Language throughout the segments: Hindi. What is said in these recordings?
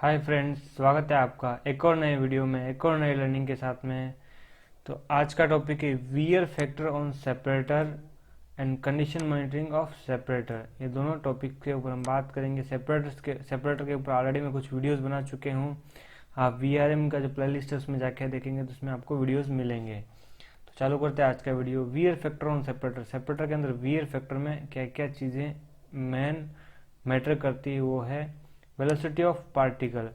हाय फ्रेंड्स, स्वागत है आपका एक और नए वीडियो में, एक और नए लर्निंग के साथ में। तो आज का टॉपिक है wear factor on separator and condition monitoring of separator. ये दोनों टॉपिक के ऊपर हम बात करेंगे। सेपरेटर के ऊपर ऑलरेडी मैं कुछ वीडियोस बना चुके हूँ। आप वीआरएम का जो प्लेलिस्ट है उसमें जाके देखेंगे तो उसमें आपको वीडियोस मिलेंगे। तो चालू करते हैं आज का video. Wear factor on separator. Separator के अंदर वियर फैक्टर में क्या क्या चीज़ें मेन मैटर करती है वो है वेलोसिटी ऑफ पार्टिकल।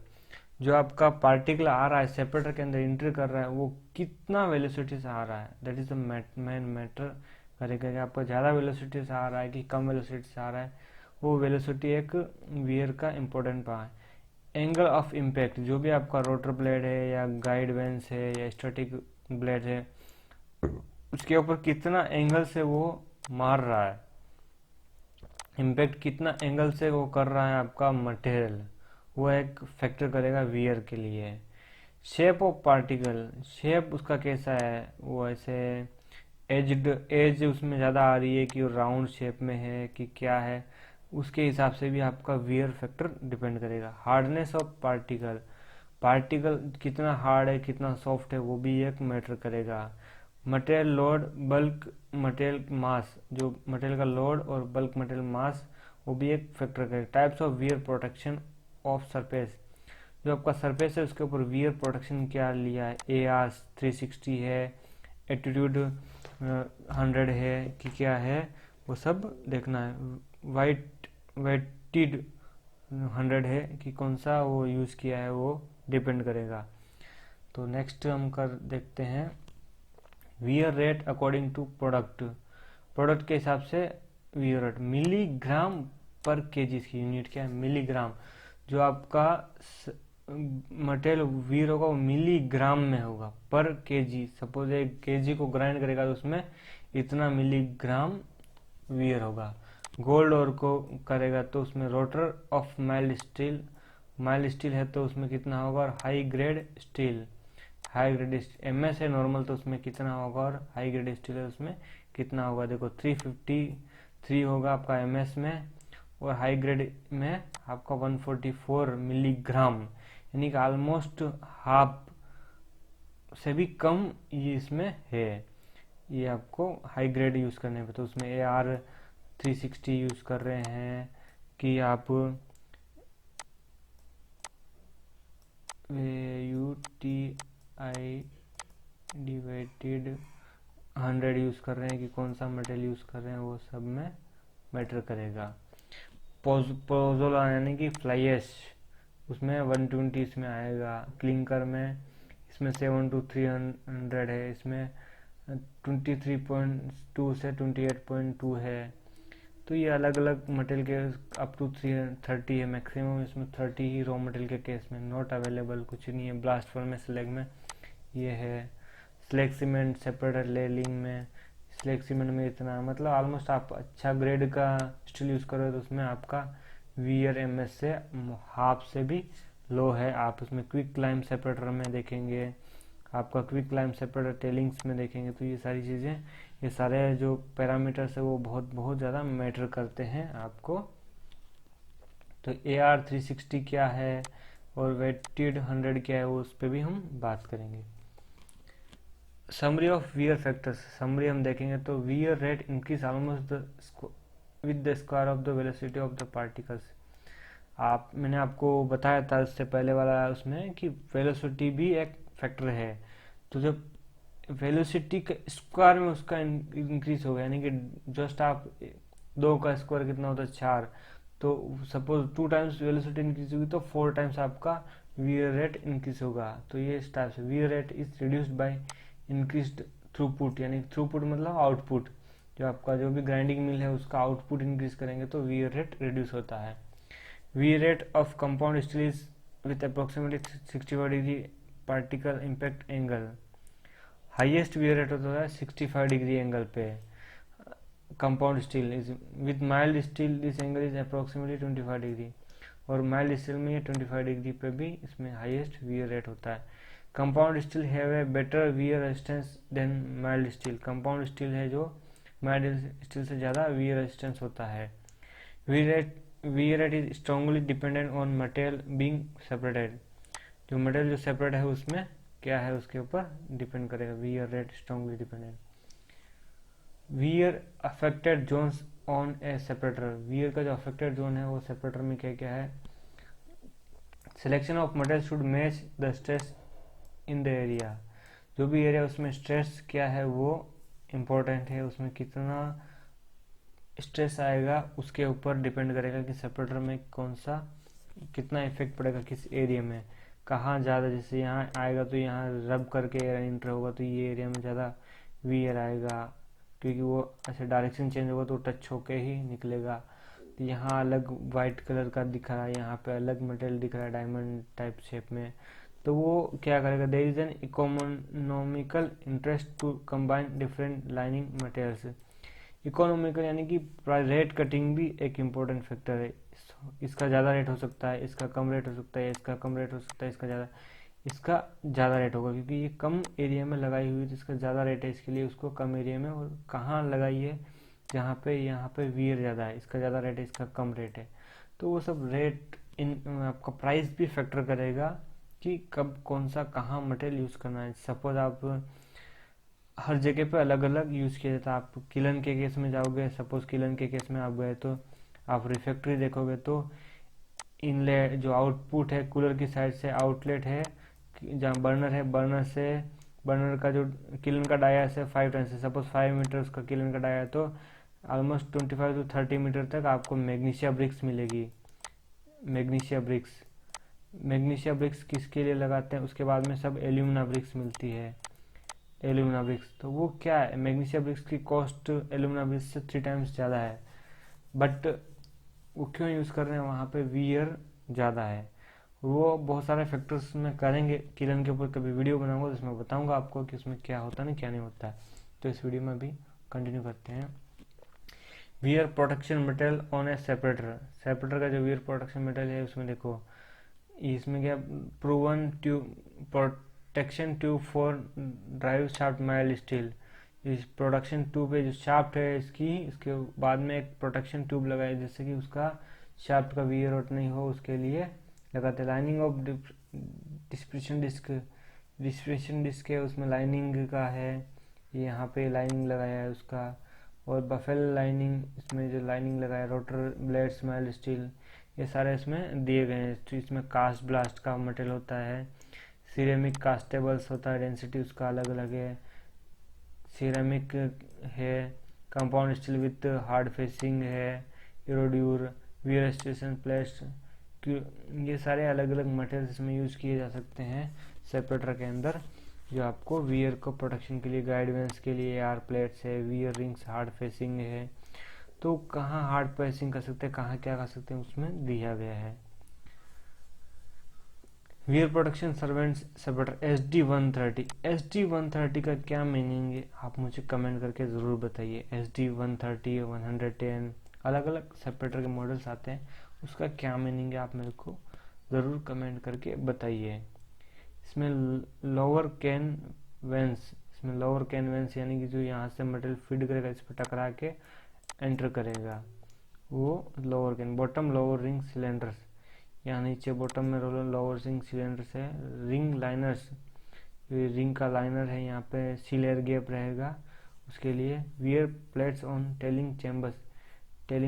जो आपका पार्टिकल आ रहा है सेपरेटर के अंदर एंटर कर रहा है वो कितना वेलोसिटी से आ रहा है, that is the main matter करेगा कि आपका ज़्यादा वेलोसिटी से आ रहा है कि कम वेलोसिटी से आ रहा है। वो वेलोसिटी एक वियर का इम्पोर्टेंट पार्ट है। एंगल ऑफ इम्पैक्ट, जो भी आपका रोटर ब्लेड है या गाइड वेंस है या स्टैटिक ब्लेड है उसके ऊपर कितना एंगल से वो मार रहा है, इम्पैक्ट कितना एंगल से वो कर रहा है आपका मटेरियल, वो एक फैक्टर करेगा वियर के लिए। शेप ऑफ पार्टिकल, शेप उसका कैसा है, वो ऐसे एज्ड एज उसमें ज़्यादा आ रही है कि वो राउंड शेप में है कि क्या है, उसके हिसाब से भी आपका वियर फैक्टर डिपेंड करेगा। हार्डनेस ऑफ पार्टिकल, पार्टिकल कितना हार्ड है कितना सॉफ्ट है वो भी एक मैटर करेगा। मटेरियल लोड, बल्क मटेरियल मास, जो मटेरियल का लोड और बल्क मटेरियल मास वो भी एक फैक्टर करेगा। Types of wear protection of surface, जो आपका सरफेस है उसके ऊपर वियर प्रोटेक्शन क्या लिया है, ए आर 360 है, एटीट्यूड 100 है कि क्या है, वो सब देखना है। वेटिड 100 है कि कौन सा वो यूज़ किया है वो डिपेंड करेगा। तो नेक्स्ट हम कर देखते हैं wear rate according to product. Product के हिसाब से wear rate milligram per kg, इसकी यूनिट क्या है मिलीग्राम। जो आपका मटेरियल वीर होगा वो मिलीग्राम में होगा पर केजी। सपोज एक केजी को ग्राइंड करेगा तो उसमें इतना मिलीग्राम वीर होगा। गोल्ड और को करेगा तो उसमें रोटर ऑफ माइल्ड स्टील है तो उसमें कितना होगा, और high grade steel, high grade MS है नॉर्मल तो उसमें कितना होगा, और हाई ग्रेड स्टील है उसमें कितना होगा। देखो 353 होगा आपका एमएस में, और हाई ग्रेड में आपका 144 मिलीग्राम, यानी कि ऑलमोस्ट हाफ से भी कम ये इसमें है। ये आपको हाई ग्रेड यूज़ करने पे, तो उसमें AR 360 यूज़ कर रहे हैं कि आप UTI डिवाइडेड 100 यूज़ कर रहे हैं कि कौन सा मटेरियल यूज़ कर रहे हैं, वो सब में मैटर करेगा। पोजोला यानी कि फ्लाई ऐश उसमें 120 इसमें आएगा। क्लिंकर में इसमें 7 to 300 है, इसमें 23.2 से 28.2 है। तो ये अलग अलग मटेरियल के अप टू 330 है मैक्सिमम, इसमें 30 ही रॉ मटेरियल के केस में नॉट अवेलेबल कुछ नहीं है। ब्लास्ट फर्नेस स्लैग में ये है। स्लैग सीमेंट सेपरेटर लेलिंग में, स्लैग सीमेंट में इतना, मतलब ऑलमोस्ट आप अच्छा ग्रेड का स्टील यूज़ करोगे तो उसमें आपका VRMS से हाफ से भी लो है। आप उसमें क्विक क्लाइम सेपरेटर में देखेंगे, आपका क्विक क्लाइम सेपरेटर टेलिंग्स में देखेंगे, तो ये सारी चीज़ें, ये सारे जो पैरामीटर्स है वो बहुत बहुत ज़्यादा मैटर करते हैं आपको। तो AR 360 क्या है और वेटेड 100 क्या है वो उस पर भी हम बात करेंगे। Summary of wear factors, summary हम देखेंगे तो wear rate increase almost with the square of the velocity of the particles. मैंने आपको बताया था इससे पहले वाला उसमें कि वेलोसिटी भी एक फैक्टर है। तो जब वेलोसिटी के स्क्वायर में उसका इंक्रीज हो गया, यानी कि जस्ट आप 2 का स्क्वायर कितना होता है 4, तो सपोज 2 टाइम्स वेलोसिटी इंक्रीज होगी तो 4 टाइम्स आपका वियर रेट इंक्रीज होगा। तो ये इस टाइप से wear rate is reduced by increased throughput, यानी थ्रूपुट मतलब आउटपुट। जो आपका जो भी ग्राइंडिंग मिल है उसका आउटपुट इंक्रीज करेंगे तो वियर रेट रिड्यूस होता है। Wear rate of compound steel is with approximately 65 degree particle impact angle. Highest wear rate होता है 65 डिग्री एंगल पे। Compound steel is with mild steel this angle is approximately 25 degree, और माइल्ड स्टील में ये 25 डिग्री पे भी इसमें हाईएस्ट वियर रेट होता है। Compound steel have a better wear resistance than mild steel. Compound steel है जो माइल्ड स्टील से ज़्यादा वियर रेजिस्टेंस होता है। Wear rate is strongly dependent on material being separated. जो मटेरियल जो सेपरेट है उसमें क्या है, उसके ऊपर डिपेंड करेगा। Wear rate strongly dependent. Wear affected zones on a separator. Wear का जो अफेक्टेड जोन है वो सेपरेटर में क्या क्या है। Selection of material should match the stress in the area. जो भी एरिया उसमें स्ट्रेस क्या है वो इम्पोर्टेंट है, उसमें कितना स्ट्रेस आएगा उसके ऊपर डिपेंड करेगा कि सेपरेटर में कौन सा कितना इफेक्ट पड़ेगा किस एरिया में, कहाँ ज़्यादा। जैसे यहाँ आएगा तो यहाँ रब करके एयर इंटर होगा तो ये एरिया में ज़्यादा वीयर आएगा, क्योंकि वो ऐसे डायरेक्शन चेंज होगा तो टच होके ही निकलेगा। तो यहाँ अलग वाइट कलर का दिख रहा है, यहाँ पे अलग मटेरियल दिख रहा है डायमंड टाइप शेप में, तो वो क्या करेगा, there is an economical interest to combine different lining materials. Economical यानी कि रेट कटिंग भी एक इम्पोर्टेंट फैक्टर है। इसका ज़्यादा रेट हो सकता है, इसका कम रेट हो सकता है, इसका कम रेट हो सकता है, इसका ज़्यादा रेट होगा, क्योंकि ये कम एरिया में लगाई हुई है तो इसका ज़्यादा रेट है, इसके लिए उसको कम एरिया में। और कहाँ लगाई है, जहाँ पे यहाँ पे वीयर ज़्यादा है, इसका ज़्यादा रेट है, इसका कम रेट है। तो वो सब रेट इन आपका प्राइस भी फैक्टर करेगा कि कब कौन सा कहाँ मटेरियल यूज़ करना है। सपोज आप हर जगह पे अलग अलग यूज़ किया जाता है। आप किलन के केस में जाओगे, सपोज किलन के केस में आप गए तो आप रिफैक्ट्री देखोगे तो इनलेट जो आउटपुट है कूलर की साइड से, आउटलेट है जहाँ बर्नर है, बर्नर का जो किलन का डायास है 5 टन से, सपोज 5 मीटर उसका किलन का डाया है तो ऑलमोस्ट 25 to 30 मीटर तक आपको मैग्नीशिया ब्रिक्स मिलेगी। मैग्नीशिया ब्रिक्स किसके लिए लगाते हैं, उसके बाद में सब एल्यूमिना ब्रिक्स मिलती है। एल्यूमिना ब्रिक्स तो वो क्या है, मैग्नीशिया ब्रिक्स की कॉस्ट एल्यूमिना ब्रिक्स से 3 टाइम्स ज़्यादा है, बट वो क्यों यूज़ कर रहे हैं, वहाँ पे वीयर ज़्यादा है। वो बहुत सारे फैक्टर्स में करेंगे, किलन के ऊपर कभी वीडियो बनाऊंगा तो उसमें बताऊंगा आपको कि उसमें क्या होता है ना क्या नहीं होता है। तो इस वीडियो में अभी कंटिन्यू करते हैं। Wear protection material on a separator का जो वियर प्रोटेक्शन मटेरियल है उसमें देखो, इसमें क्या, proven tube protection tube for drive shaft mild steel. इस प्रोटेक्शन ट्यूब है जो शाफ्ट है इसके बाद में एक प्रोटेक्शन ट्यूब लगाया जिससे कि उसका शाफ्ट का वियर आउट नहीं हो, उसके लिए लगाते हैं। लाइनिंग ऑफ डिस्प्रेशन डिस्क है, उसमें लाइनिंग का है, यहाँ पे लाइनिंग लगाया है उसका। और बफेल लाइनिंग, इसमें जो लाइनिंग लगाया, रोटर ब्लेड्स माइल्ड स्टील, ये सारे इसमें दिए गए हैं। तो इसमें कास्ट ब्लास्ट का मटेरियल होता है, सिरेमिक कास्टेबल्स होता है, डेंसिटी उसका अलग अलग है। सिरेमिक है, compound steel with hard facing है, इरोड्यूर, वियर स्टेशन प्लेट्स, ये सारे अलग अलग मटेरियल इसमें यूज़ किए जा सकते हैं सेपरेटर के अंदर, जो आपको वियर को प्रोटेक्शन के लिए, गाइडेंस के लिए आर प्लेट्स है, वियर रिंग्स, हार्ड फेसिंग है। तो कहाँ हार्ड फेसिंग कर सकते हैं, कहाँ क्या कर सकते हैं, उसमें दिया गया है। Wear protection servants separator SD130 का क्या मीनिंग है, आप मुझे कमेंट करके ज़रूर बताइए। SD130, 110 अलग अलग सेपरेटर के मॉडल्स आते हैं, उसका क्या मीनिंग है आप मेरे को ज़रूर कमेंट करके बताइए। इसमें लोअर कैन वेंस यानी कि जो यहाँ से मटेरियल फीड करेगा इस पर टकरा के एंटर करेगा, वो lower can. Bottom lower ring cylinders, यहाँ नीचे बॉटम में लोअर रिंग सिलेंडर्स है। रिंग लाइनर्स, रिंग का लाइनर है, यहाँ पे सील एयर गैप रहेगा उसके लिए। Wear plates on tailing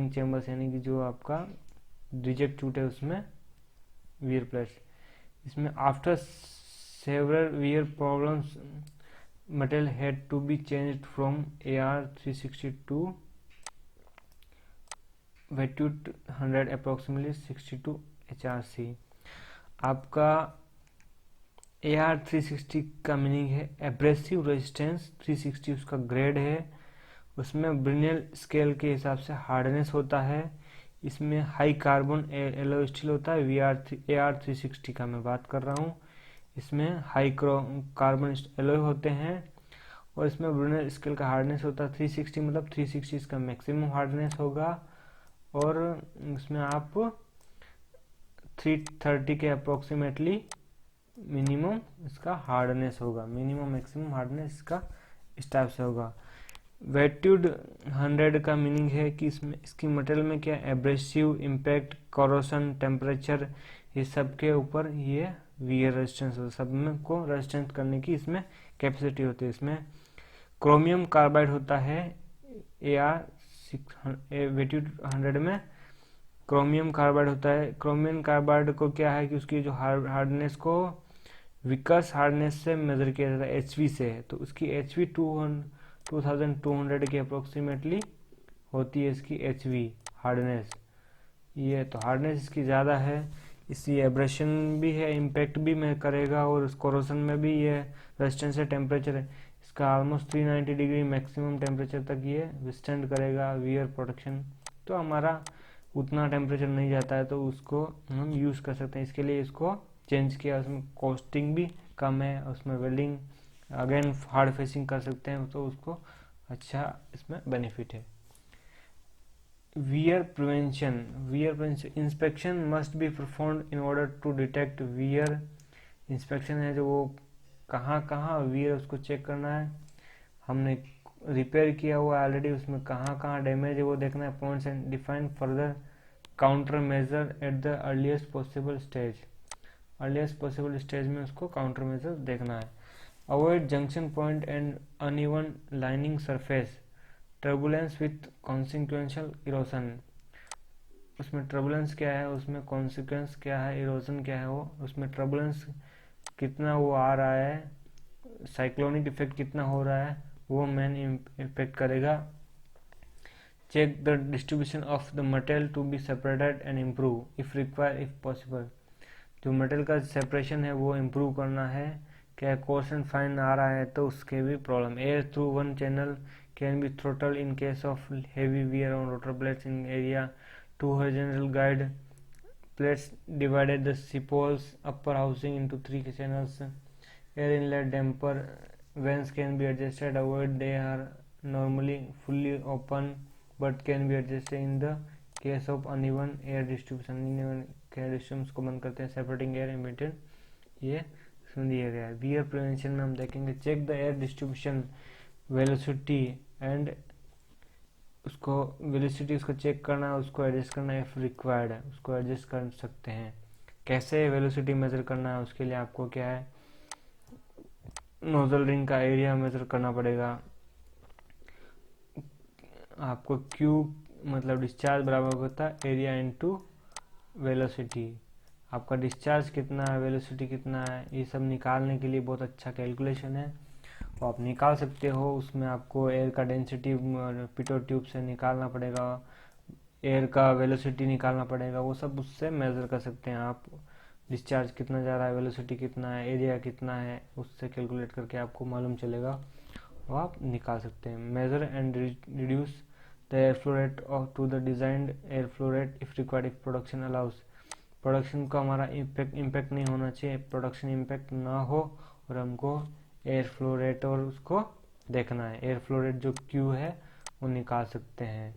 chambers यानी कि जो आपका रिजेक्ट चूट है उसमें वियर प्लेट्स। इसमें after several wear problems material had to be changed from AR360 to वेट्यूट 100 अप्रोक्सीमेटली 62 HRC। आपका AR360 का मीनिंग है एब्रेसिव रेजिस्टेंस 360, उसका ग्रेड है। उसमें ब्रिनेल स्केल के हिसाब से हार्डनेस होता है। इसमें हाई कार्बन एलो स्टील होता है। AR360 का मैं बात कर रहा हूँ, इसमें हाई कार्बन एलोय होते हैं। और इसमें ब्रिनेल स्केल का हार्डनेस होता है 360, मतलब 360 इसका मैक्सिमम हार्डनेस होगा। और इसमें आप 330 के अप्रोक्सीमेटली मिनिमम इसका हार्डनेस होगा, मिनिमम मैक्सिमम हार्डनेस इसका इस टाइप से होगा। वेट्यूड 100 का मीनिंग है कि इसमें इसकी मटेरियल में क्या एब्रेसिव, इम्पैक्ट, कोरोशन, टेम्परेचर, ये सब के ऊपर ये वियर रेजिस्टेंस सब में को रेजिस्टेंस करने की इसमें कैपेसिटी होती है। इसमें क्रोमियम कार्बाइड होता है वेट्यूड 100 में क्रोमियम कार्बाइड होता है। क्रोमियम कार्बाइड को क्या है कि उसकी जो हार्डनेस को विकर्स हार्डनेस से मेजर किया जाता है, HV से है, तो उसकी HV 2200 के अप्रोक्सीमेटली होती है इसकी HV हार्डनेस। ये तो हार्डनेस इसकी ज़्यादा है, इसकी एब्रेशन भी है, इम्पैक्ट भी में करेगा और कोरोशन में भी ये रेजिस्टेंस है। टेम्परेचर है इसका ऑलमोस्ट 390 डिग्री मैक्सिमम टेम्परेचर तक ये विस्टैंड करेगा वियर प्रोटेक्शन। तो हमारा उतना टेम्परेचर नहीं जाता है तो उसको हम यूज़ कर सकते हैं। इसके लिए इसको चेंज किया, उसमें कॉस्टिंग भी कम है, उसमें वेल्डिंग अगेन हार्ड फेसिंग कर सकते हैं, तो उसको अच्छा इसमें बेनिफिट है। Wear prevention inspection must be performed in order to detect wear. Inspection है जो वो कहाँ कहाँ वियर उसको चेक करना है। हमने रिपेयर किया हुआ ऑलरेडी, उसमें कहाँ कहाँ डैमेज है वो देखना है। Points and define further counter measure at the earliest possible stage में उसको काउंटर मेजर देखना है। Avoid junction point and uneven lining surface, turbulence with consequential erosion. उसमें टर्बुलेंस क्या है, उसमें कॉन्सिक्वेंस क्या है, इरोजन क्या है, वो उसमें टर्बुलेंस कितना वो आ रहा है, साइक्लोनिक इफेक्ट कितना हो रहा है, वो मेन इफेक्ट करेगा। Check the distribution of the material to be separated and improve if require if possible. जो मटेरियल का सेपरेशन है वो इम्प्रूव करना है। क्या कोर्स एंड फाइन आ रहा है तो उसके भी problem. Air through one channel can be throttle in case of heavy wear on rotor plates in area 2 horizontal guide plates divided the sepals upper housing into 3 channels. Air inlet damper vents can be adjusted. Avoid they are normally fully open but can be adjusted in the case of uneven air distribution. Uneven air distribution को बंद करते हैं, separating air emitted ये इसमें दिया गया है। वियर प्रिवेंशन में हम देखेंगे check the air distribution velocity and उसको वेलोसिटी उसको चेक करना है, उसको एडजस्ट करना है, इफ रिक्वायर्ड है उसको एडजस्ट कर सकते हैं। कैसे वेलोसिटी मेजर करना है, उसके लिए आपको क्या है नोजल रिंग का एरिया मेजर करना पड़ेगा। आपको क्यू मतलब डिस्चार्ज बराबर होता है एरिया इनटू वेलोसिटी। आपका डिस्चार्ज कितना है, वेलोसिटी कितना है, ये सब निकालने के लिए बहुत अच्छा कैलकुलेशन है, वो आप निकाल सकते हो। उसमें आपको एयर का डेंसिटी पिटो ट्यूब से निकालना पड़ेगा, एयर का वेलोसिटी निकालना पड़ेगा, वो सब उससे मेज़र कर सकते हैं आप। डिस्चार्ज कितना जा रहा है, वेलोसिटी कितना है, एरिया कितना है, उससे कैलकुलेट करके आपको मालूम चलेगा, वो आप निकाल सकते हैं। Measure and reduce the air flow rate to the designed air flow rate if required if production allows. Production का हमारा इम्पैक्ट नहीं होना चाहिए, प्रोडक्शन इम्पैक्ट ना हो और हमको एयर फ्लो रेट और उसको देखना है। एयर फ्लो रेट जो क्यू है वो निकाल सकते हैं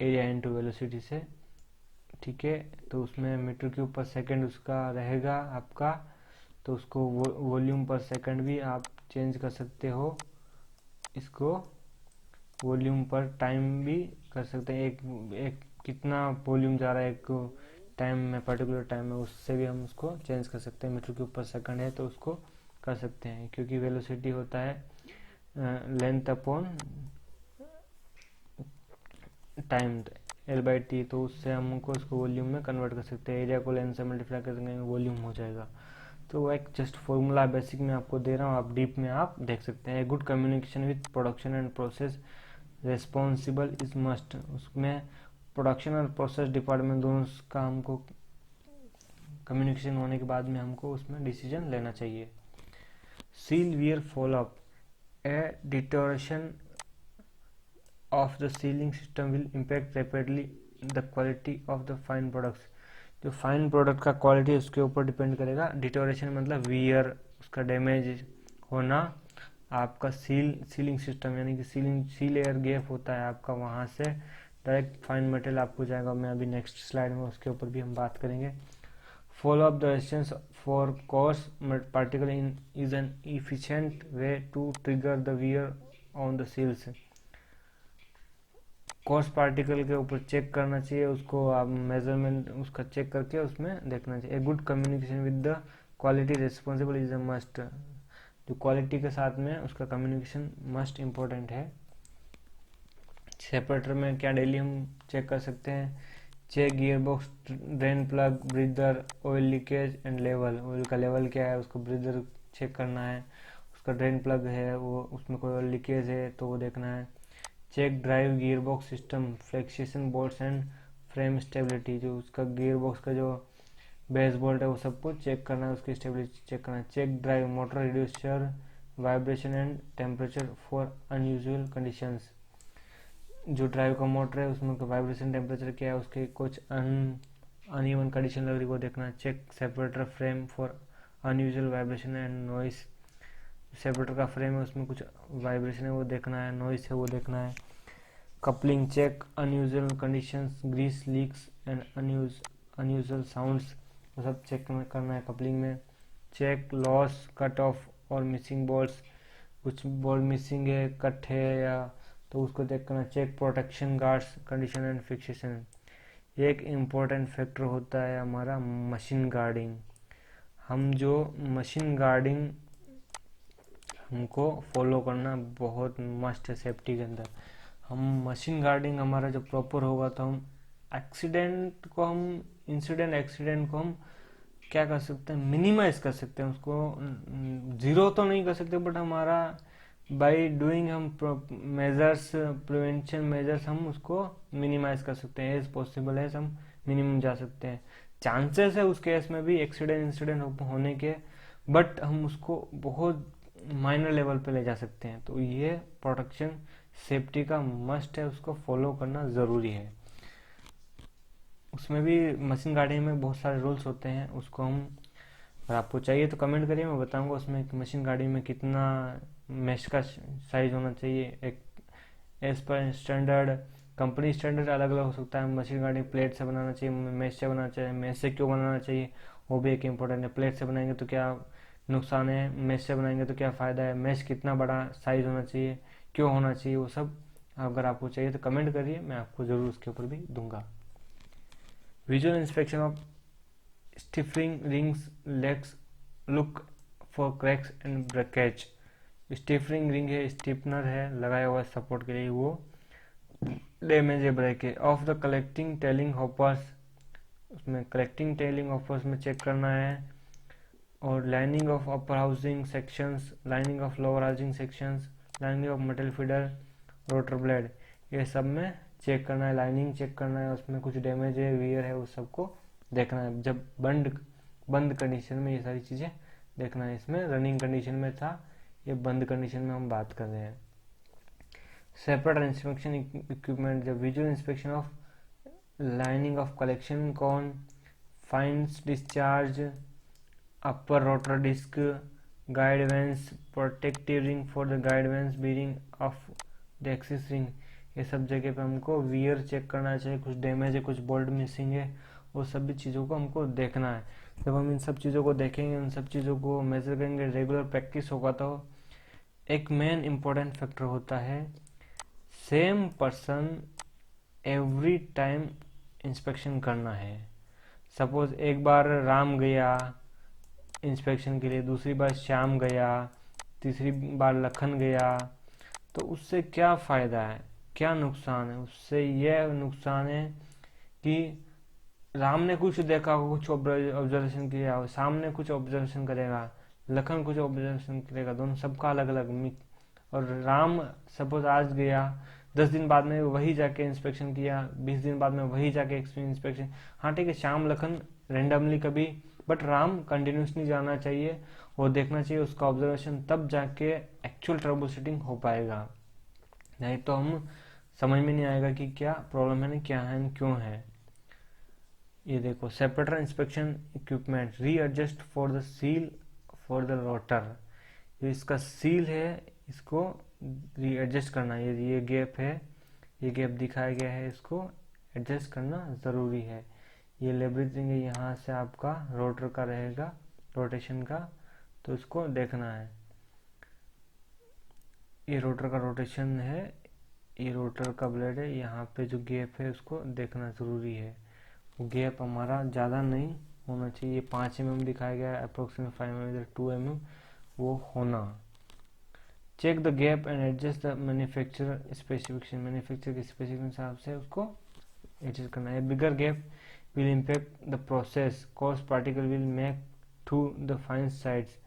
एरिया इनटू वेलोसिटी से, ठीक है। तो उसमें मीटर क्यूब पर सेकंड उसका रहेगा आपका, तो उसको वॉल्यूम पर सेकंड भी आप चेंज कर सकते हो, इसको वॉल्यूम पर टाइम भी कर सकते हैं। एक कितना वॉल्यूम जा रहा है एक टाइम में, पर्टिकुलर टाइम में, उससे भी हम उसको चेंज कर सकते हैं। मीटर क्यूब पर सेकंड है तो उसको कर सकते हैं, क्योंकि वेलोसिटी होता है लेंथ अपॉन टाइम L/T, तो उससे हमको उसको वॉल्यूम में कन्वर्ट कर सकते हैं। एरिया को लेंथ से मल्टीप्लाई कर देंगे वॉल्यूम हो जाएगा। तो वो एक जस्ट फॉर्मूला बेसिक में आपको दे रहा हूँ, आप डीप में आप देख सकते हैं। Good communication with production and process responsible is must. उसमें प्रोडक्शन और प्रोसेस डिपार्टमेंट दोनों का हमको कम्युनिकेशन होने के बाद में हमको उसमें डिसीजन लेना चाहिए। Seal wear follow up, A deterioration of the sealing system will impact rapidly the quality of the fine products। जो फाइन प्रोडक्ट का क्वालिटी उसके ऊपर डिपेंड करेगा। डिटोरेशन मतलब वियर उसका डैमेज होना, आपका सीलिंग सिस्टम यानी कि सील एयर गैप होता है आपका, वहाँ से डायरेक्ट फाइन मटेरियल आपको जाएगा। मैं अभी नेक्स्ट स्लाइड में उसके ऊपर भी हम बात करेंगे। Follow up the resistance for coarse particle is an efficient way to trigger the wear on the seals. Coarse particle के ऊपर चेक करना चाहिए, उसको आप मेजरमेंट उसका चेक करके उसमें देखना चाहिए। A good communication with the quality responsible is a must, जो क्वालिटी के साथ में उसका कम्युनिकेशन मस्ट इम्पोर्टेंट है। सेपरेटर में क्या डेली हम चेक कर सकते हैं, check gear box, drain plug, breather, oil leakage and level, oil का लेवल क्या है उसको ब्रीदर चेक करना है, उसका ड्रेन प्लग है वो उसमें कोई ऑयल लीकेज है तो वो देखना है। Check drive gear box system, fixation bolts and frame stability, जो उसका गियर बॉक्स का जो बेस बोल्ट है वो सबको चेक करना है, उसकी स्टेबिलिटी चेक करना है। Check drive motor reducer, vibration and temperature for unusual conditions, जो ड्राइव का मोटर है उसमें वाइब्रेशन टेम्परेचर क्या है, उसके कुछ अनइवन कंडीशन लग रही वो देखना है। Check separator frame for unusual vibration and noise, separator का फ्रेम है उसमें कुछ वाइब्रेशन है वो देखना है, नॉइस है वो देखना है। Coupling check unusual conditions, grease leaks and unusual sounds, वो सब चेक करना है कपलिंग में। चेक लॉस, कट ऑफ और मिसिंग बोल्ट्स, कुछ बोल्ट मिसिंग है, कट है या तो उसको चेक करना। Check protection guards, condition and fixation, एक इम्पोर्टेंट फैक्टर होता है हमारा मशीन गार्डिंग। हम जो मशीन गार्डिंग हमको फॉलो करना बहुत मस्ट है सेफ्टी के अंदर। हम मशीन गार्डिंग हमारा जब प्रॉपर होगा तो हम इंसिडेंट एक्सीडेंट को हम क्या कर सकते हैं, मिनिमाइज कर सकते हैं, उसको जीरो तो नहीं कर सकते बट हमारा बाय डूइंग हम मेजर्स, प्रिवेंशन मेजर्स हम उसको मिनिमाइज कर सकते हैं, एज पॉसिबल है हम मिनिमम जा सकते हैं। चांसेस है उस केस में भी एक्सीडेंट इंसिडेंट होने के, बट हम उसको बहुत माइनर लेवल पे ले जा सकते हैं। तो ये प्रोटेक्शन सेफ्टी का मस्ट है, उसको फॉलो करना ज़रूरी है। उसमें भी मशीन गार्डिंग में बहुत सारे रूल्स होते हैं, उसको हम अगर आपको चाहिए तो कमेंट करिए, मैं बताऊंगा उसमें मशीन गार्डिंग में कितना मैश का साइज होना चाहिए। एक as per standard, company standard अलग अलग हो सकता है। मशीन गार्डिंग प्लेट से बनाना चाहिए, मैश से बनाना चाहिए, मैश से क्यों बनाना चाहिए वो भी एक इम्पोर्टेंट है। प्लेट से बनाएंगे तो क्या नुकसान है, मैश से बनाएंगे तो क्या फ़ायदा है, मैश कितना बड़ा साइज होना चाहिए, क्यों होना चाहिए, वो सब अगर आपको चाहिए तो कमेंट करिए, मैं आपको ज़रूर उसके ऊपर भी दूंगा। Visual inspection of stiffening rings legs, look for cracks and breakage. Stiffening ring है, स्टिफनर है लगाया हुआ सपोर्ट के लिए, वो डैमेज है ब्रेक है। Of the collecting telling hoppers, उसमें कलेक्टिंग टेलिंग हॉपर्स में चेक करना है। और lining of upper housing sections, lining of lower housing sections, lining of metal feeder, rotor blade, ये सब में चेक करना है, लाइनिंग चेक करना है, उसमें कुछ डैमेज है, वियर है, उस सबको देखना है। जब बंद कंडीशन में ये सारी चीज़ें देखना है। इसमें रनिंग कंडीशन में था, ये बंद कंडीशन में हम बात कर रहे हैं। सेपरेट इंस्पेक्शन इक्विपमेंट, जब visual inspection of lining of collection cone, fines discharge, upper rotor disc, guide vanes, protective ring for the guide vanes, bearing of the axis ring, ये सब जगह पे हमको वियर चेक करना चाहिए। कुछ डैमेज है, कुछ बोल्ट मिसिंग है, वो सभी चीज़ों को हमको देखना है। जब हम इन सब चीज़ों को देखेंगे, उन सब चीज़ों को मेजर करेंगे, रेगुलर प्रैक्टिस होगा तो एक मेन इम्पोर्टेंट फैक्टर होता है same person every time inspection करना है। सपोज एक बार राम गया इंस्पेक्शन के लिए, दूसरी बार श्याम गया, तीसरी बार लखन गया, तो उससे क्या फ़ायदा है, क्या नुकसान है? उससे यह नुकसान है कि राम ने कुछ देखा हो, कुछ ऑब्जर्वेशन किया हो, सामने कुछ ऑब्जर्वेशन करेगा, लखन कुछ ऑब्जर्वेशन करेगा, दोनों सबका अलग अलग। और राम सपोज आज गया, 10 दिन बाद में वही जाके इंस्पेक्शन किया, 20 दिन बाद में वही जाके इंस्पेक्शन, हाँ ठीक है श्याम लखन रेंडमली कभी, बट राम कंटिन्यूसली जाना चाहिए, वो देखना चाहिए उसका ऑब्जर्वेशन, तब जाके एक्चुअल ट्रबल शूटिंग हो पाएगा। नहीं तो हम समझ में नहीं आएगा कि क्या प्रॉब्लम है, क्या है, क्यों है। ये देखो separator inspection equipment, readjust for the seal for the rotor, ये इसका सील है, इसको रीएडजस्ट करना है। ये गैप है, ये गैप दिखाया गया है, इसको एडजस्ट करना ज़रूरी है। ये लेवरेज रिंग है, यहाँ से आपका रोटर का रहेगा, रोटेशन का, तो इसको देखना है। ये रोटर का रोटेशन है, ये रोटर का ब्लेड है, यहाँ पे जो गैप है उसको देखना ज़रूरी है। वो गैप हमारा ज़्यादा नहीं होना चाहिए। ये 5 mm दिखाया गया है, अप्रोक्सीमेट 5 mm, इधर 2 mm वो होना। Check the gap and adjust the manufacturer specification, manufacturer के स्पेसिफिकेशन हिसाब से उसको एडजस्ट करना है। Bigger gap will impact the process, कॉस्ट particle will make to the fine sides.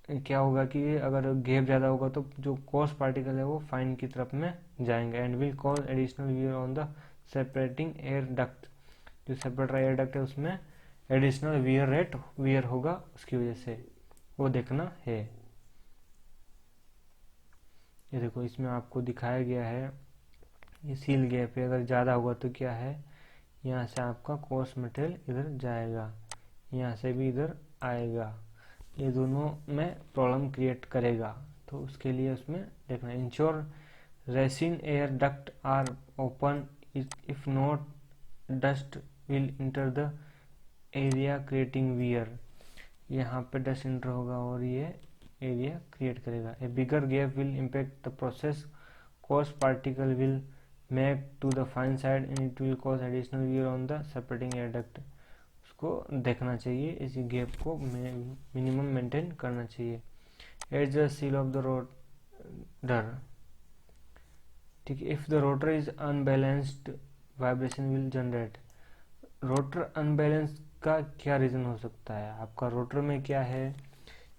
क्या होगा कि अगर गैप ज़्यादा होगा तो जो कॉस्ट पार्टिकल है वो फाइन की तरफ में जाएंगे। And will cause additional wear on the separating air duct, जो सेपरेटर एयर डक्ट है उसमें एडिशनल वियर होगा, उसकी वजह से वो देखना है। ये देखो इसमें आपको दिखाया गया है, ये सील गैप है, अगर ज़्यादा होगा तो क्या है, यहाँ से आपका कॉस्ट मटेरियल इधर जाएगा, यहाँ से भी इधर आएगा, ये दोनों में प्रॉब्लम क्रिएट करेगा। तो उसके लिए उसमें देखना, ensure resin air duct are open, if not dust will enter the area creating wear. यहाँ पे डस्ट इंटर होगा और ये एरिया क्रिएट करेगा। A bigger gap will impact the process, कॉस्ट particle will make to the fine side and it will cause additional wear on the separating air duct. उसको देखना चाहिए, इसी गैप को मिनिमम मेंटेन करना चाहिए। As the seal of the rotor, ठीक है। If the rotor is unbalanced vibration will generate. Rotor unbalance का क्या रीज़न हो सकता है? आपका रोटर में क्या है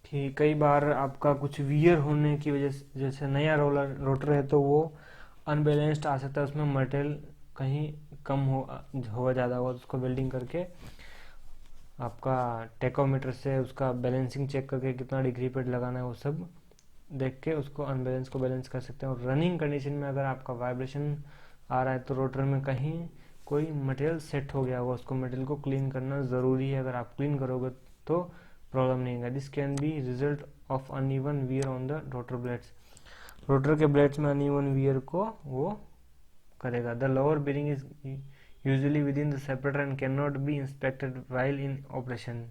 कि कई बार आपका कुछ वियर होने की वजह से, जैसे नया रोटर है तो वो अनबैलेंस्ड आ सकता है, उसमें मटेरियल कहीं कम होगा ज़्यादा होगा, तो उसको वेल्डिंग करके आपका टेकोमीटर से उसका बैलेंसिंग चेक करके कितना डिग्री पे लगाना है वो सब देख के उसको अनबैलेंस को बैलेंस कर सकते हैं। और रनिंग कंडीशन में अगर आपका वाइब्रेशन आ रहा है तो रोटर में कहीं कोई मटेरियल सेट हो गया होगा, उसको मटेरियल को क्लीन करना ज़रूरी है। अगर आप क्लीन करोगे तो प्रॉब्लम नहीं होगा। This can be result of uneven wear on the rotor blades. Rotor के ब्लेड्स में अनइवन वियर को वो करेगा। The lower bearing is usually with in the separator and can not be inspected while in operation.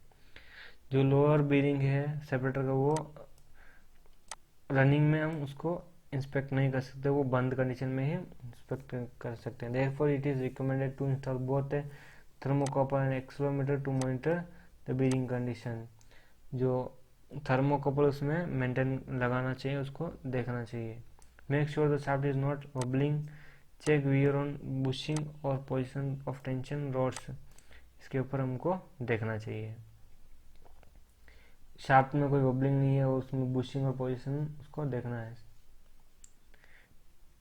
जो लोअर बीरिंग है सेपरेटर का वो रनिंग में हम उसको इंस्पेक्ट नहीं कर सकते, वो बंद कंडीशन में ही इंस्पेक्ट कर सकते हैं। Therefore it is recommended to install both a thermocouple and accelerometer to monitor the bearing condition. जो थर्मोकपल उसमें मेंटेन लगाना चाहिए, उसको देखना चाहिए। Make sure the shaft is not wobbling, check wear on bushing और पोजिशन ऑफ टेंशन रॉड्स, इसके ऊपर हमको देखना चाहिए। शाफ्ट में कोई वॉबलिंग नहीं है, उसमें बुशिंग और पोजिशन उसको देखना है।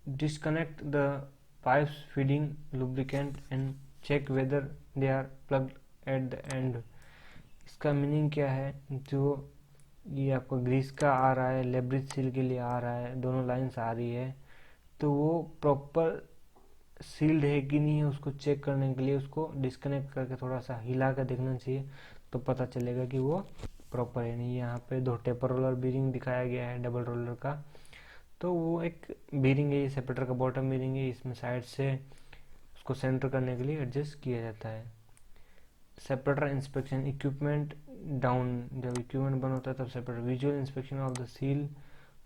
Disconnect the pipes feeding lubricant and check whether they are plugged at the end. इसका मीनिंग क्या है? जो ये आपका ग्रीस का आ रहा है, लेब्रिज सील के लिए आ रहा है, दोनों लाइंस आ रही है, तो वो प्रॉपर सील्ड है कि नहीं है उसको चेक करने के लिए उसको डिस्कनेक्ट करके थोड़ा सा हिला कर देखना चाहिए, तो पता चलेगा कि वो प्रॉपर है नहीं। यहाँ पे 2 टेपर रोलर बीरिंग दिखाया गया है डबल रोलर का, तो वो एक बीरिंग है, ये सेपरेटर का बॉटम बीरिंग है, इसमें साइड से उसको सेंटर करने के लिए एडजस्ट किया जाता है। सेपरेटर इंस्पेक्शन, इक्विपमेंट डाउन, जब इक्विपमेंट बंद होता है तब separator. Visual inspection of the seal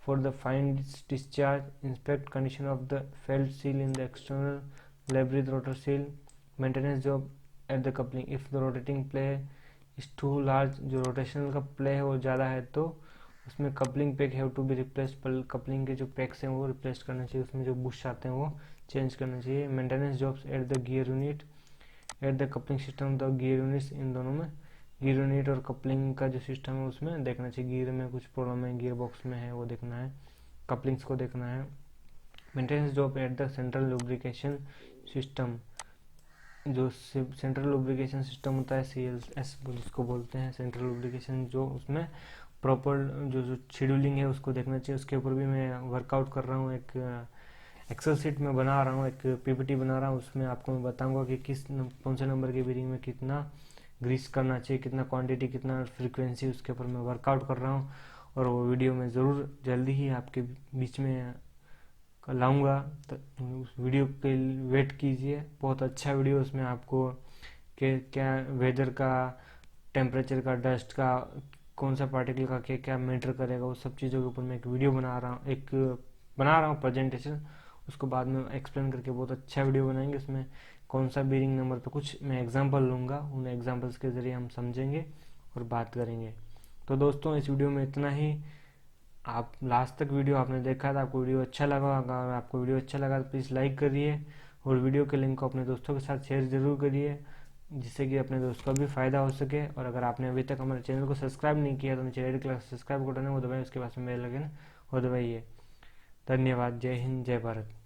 for the fine discharge, inspect condition of the felt seal in the external labyrinth rotor seal, maintenance job at the coupling. If the rotating play is too large, जो रोटेशनल का प्ले है वो ज़्यादा है तो उसमें coupling pack have to be replaced, coupling के जो पैक्स हैं वो रिप्लेस करना चाहिए, उसमें जो बुश आते हैं वो चेंज करना चाहिए। Maintenance jobs at the gear unit at the coupling system, the gear units, इन दोनों में गियर यूनिट और कपलिंग का जो सिस्टम है उसमें देखना चाहिए। गियर में कुछ प्रॉब्लम है, गियर बॉक्स में है, वो देखना है। कपलिंग्स को देखना है। Maintenance job at the central lubrication system, जो सेंट्रल लुब्रिकेशन सिस्टम होता है CLS जिसको बोलते हैं सेंट्रल लुब्रिकेशन, जो उसमें प्रॉपर जो शेड्यूलिंग है उसको देखना चाहिए। उसके ऊपर भी मैं वर्कआउट कर रहा हूँ, एक एक्सेल शीट में बना रहा हूँ, एक PPT बना रहा हूँ, उसमें आपको मैं बताऊंगा कि कौन से नंबर की बीरिंग में कितना ग्रीस करना चाहिए, कितना क्वांटिटी, कितना फ्रीक्वेंसी, उसके ऊपर मैं वर्कआउट कर रहा हूँ। और वो वीडियो मैं ज़रूर जल्दी ही आपके बीच में लाऊंगा, तो उस वीडियो के वेट कीजिए। बहुत अच्छा वीडियो, उसमें आपको कि क्या वेदर का, टेम्परेचर का, डस्ट का, कौन सा पार्टिकल का क्या क्या मैटर करेगा, वो सब चीज़ों के ऊपर मैं एक वीडियो बना रहा हूँ, प्रेजेंटेशन, उसको बाद में एक्सप्लेन करके बहुत अच्छा वीडियो बनाएंगे। उसमें कौन सा बीरिंग नंबर पे कुछ मैं एग्जांपल लूँगा, उन एग्जांपल्स के ज़रिए हम समझेंगे और बात करेंगे। तो दोस्तों इस वीडियो में इतना ही। आप लास्ट तक वीडियो आपने देखा था, आपको वीडियो अच्छा लगा। अगर आपको वीडियो अच्छा लगा तो प्लीज़ लाइक करिए और वीडियो के लिंक को अपने दोस्तों के साथ शेयर ज़रूर करिए, जिससे कि अपने दोस्तों को भी फ़ायदा हो सके। और अगर आपने अभी तक हमारे चैनल को सब्सक्राइब नहीं किया तो नीचे रेड कलर का सब्सक्राइब बटन है वो दबाइए, उसके पास में बेल आइकन वो दबाइए। धन्यवाद। जय हिंद, जय भारत।